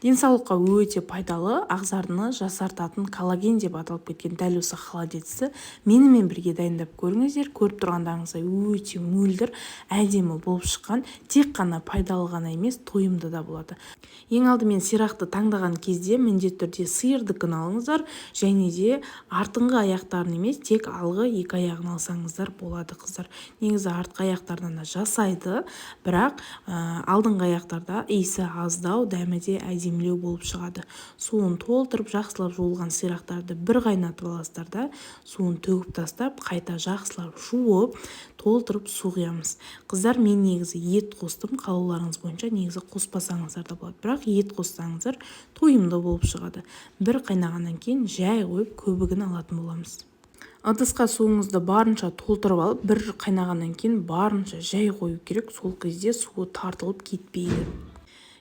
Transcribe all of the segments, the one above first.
Денсаулыққа өте пайдалы, ағзаны жасартатын коллаген деп аталып кеткен дәл осы холодецті менімен бірге дайындап көріңіздер. Көріп тұрғандарыңыздай өте мөлдір, әдемі болып шыққан, тек қана пайдалы ғана емес, тойымды да болады. Ең алдымен сирақты таңдаған кезде міндетті түрде сиырдікін алыңыздар, және де артыңғы аяқтарын емес, тек алғы екі аяғын алсаңыздар болады, қыздар. Негізі артқы аяқтардан да жасайды, бірақ алдыңғы аяқтарда иісі аздау, дәмі де әдемілеу болып шығады. Суын толтырып, жақсылап жуылған сирақтарды бір қайнатып аласыздар да, суын төгіп тастап, қайта жақсылап жуып, толтырып су құямыз. Қыздар, мен негізі ет қостым, қалауларыңыз бойынша негізі қоспасаңыздар да болады, бірақ ет қоссаңыздар тойымды болып шығады. Бір қайнағаннан кейін жай қойып көбігін алатын боламыз. Ыдысқа суыңызды барынша толтырып алып, бір қайнағаннан кейін барынша жай қою керек, сол кезде суы тартылып кетпейді.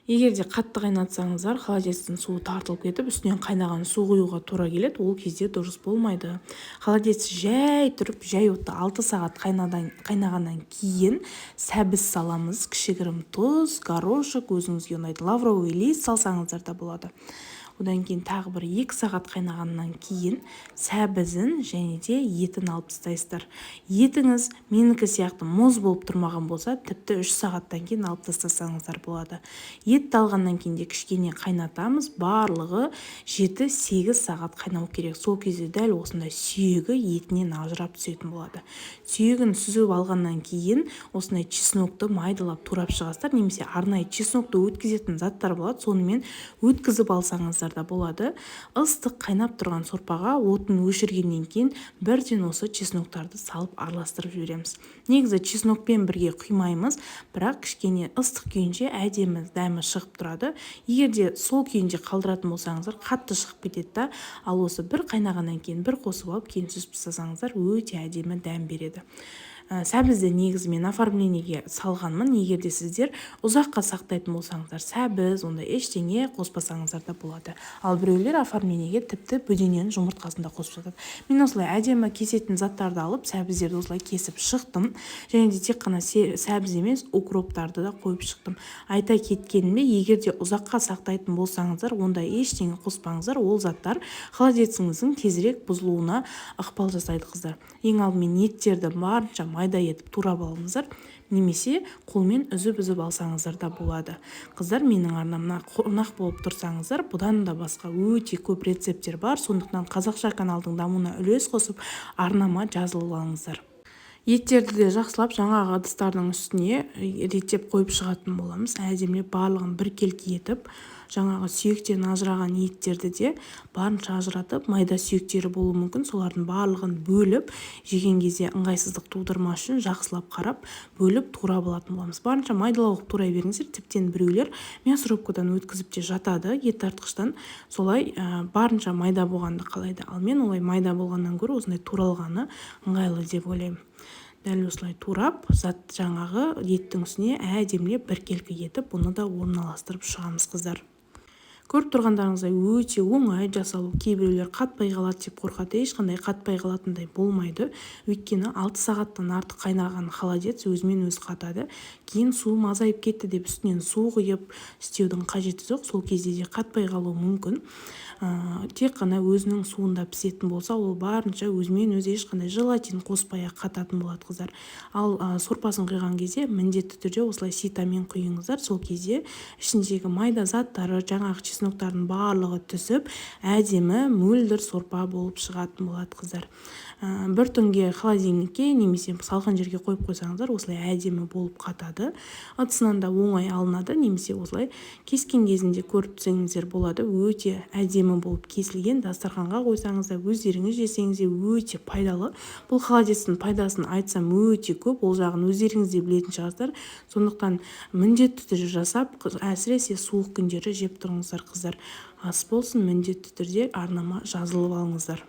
Егер де қатты қайнатсаңыздар, холодецтің суы тартылып кетіп, үстінен қайнаған су құюға тура келеді, ол кезде дұрыс болмайды. Холодец жай тұрып, жай отта 6 сағат қайнағаннан кейін сәбіз саламыз, кішігірім тұз, горошек, өзіңізге ұнайды, лавровый лист салсаңыздар да болады. Одан кейін тағы бір 2 сағат қайнағаннан кейін сәбізін және де етін алып тастайсыздар. Етіңіз менікі сияқты мұз болып тұрмаған болса, тіпті 3 сағаттан кейін алып тастасаңыздар болады. Етті алғаннан кейін де кішкене қайнатамыз, барлығы 7-8 сағат қайнау керек. Сол кезде дәл осындай сүйегі етінен ажырап түсетін болады. Сүйегін сүзіп алғаннан кейін осындай чеснокты майдалап турап шығасыздар, немесе арнайы чеснокты өткізетін заттар болады, сонымен өткізіп алсаңыздар да болады. Ыстық қайнап тұрған сорпаға отын өшіргеннен кейін бірден осы чесноктарды салып араластырып жібереміз. Негізі чеснокпен бірге құймаймыз, бірақ кішкене ыстық күйінше әдемі дәмі шығып тұрады. Егер де сол күйінде қалдыратын болсаңыздар, қатты шығып кетеді да, ал осы бір қайнағаннан кейін бір қосып алып, кейін сүзіп тастасаңыздар, өте әдемі дәм береді. Сәбізді негізі мен оформлениеге салғанмын. Егер де сіздер ұзаққа сақтайтын болсаңыздар, сәбіз, онда ештеңе қоспасаңыздар да болады. Ал біреулер оформлениеге тіпті бөдененің жұмыртқасын да қосып жатады. Мен осылай әдемі кесетін заттарды алып, сәбіздерді осылай кесіп шықтым. Және де тек қана сәбіз емес, укроптарды да қойып шықтым. Айта кеткенімде, егер де ұзаққа сақтайтын болсаңыздар, онда ештеңе қоспаңыздар. Ол заттар холодеціңіздің тезірек бұзылуына ықпал жасайды, қыздар. Ең алдымен еттерді барынша майда етіп турап алыңыздар, немесе қолмен үзіп алсаңыздар да болады. Қыздар, менің арнамна қонақ болып тұрсаңыздар, бұдан да басқа өте көп рецепттер бар, сондықтан қазақша каналдың дамуына үлес қосып, арнама жазылып алыңыздар. Еттерді де жақсылап жаңағы ыдыстардың үстіне реттеп қойып шығатын боламыз. Әдемілеп барлығын біркелкі етіп, жаңағы сүйектен ажыраған еттерді де барынша ажыратып, майда сүйектері болуы мүмкін, солардың барлығын бөліп, жеген кезде ыңғайсыздық тудырмас үшін жақсылап қарап, бөліп турап алатын боламыз. Барынша майдалауға турай беріңіздер. Тіптен біреулер мясорубкадан өткізіп те жатады, ет тартқыштан, солай барынша майда болғанды қалайды. Ал мен олай майда болғаннан гөрі осындай туралғаны ыңғайлы деп ойлаймын. Дәл осылай турап, зат жаңағы еттің үстіне әдемілеп біркелкі етіп, бұны да орналастырып шығамыз, қыздар. Көріп тұрғандарыңыздай өте оңай жасалу. Кейбіреулер қатпай қалады деп қорқады, ешқандай қатпай қалатындай болмайды. Өйткені 6 сағаттан артық қайнаған холодец өзімен өз қатады. Кейін суым азайып кетті деп үстінен су құйып істеудің қажеті жоқ. Сол кезде де қатпай қалуы мүмкін. Тек қана өзінің суында пісетін болса, ол барынша өзімен өзі ешқандай желатин қоспай қататын болады, қыздар. Ал сорпасын құйған кезде міндетті түрде осылай ситамен құйыңыздар. Сол кезде ішіндегі майда заттары, жаңағы чесноктардың барлығы түсіп, әдемі мөлдір сорпа болып шығатын болады, қыздар. Бір түнге холодильникке немесе салқын жерге қойып қойсаңыздар, осылай әдемі болып қатады. Ыдысынан да оңай алынады, немесе осылай кескен кезінде көріп тұрсаңыздар болады. Өте әдемі болып кесілген, дастарханға қойсаңыздар, өздеріңіз жесеңіз де өте пайдалы. Бұл холодецтің пайдасын айтсам өте көп, ол жағын өздеріңіз де білетін шығарсыздар. Сондықтан міндетті түрде жасап, әсіресе суық күндері жеп тұрыңыздар, қыздар. Ас болсын, міндетті түрде арнама жазылып алыңыздар.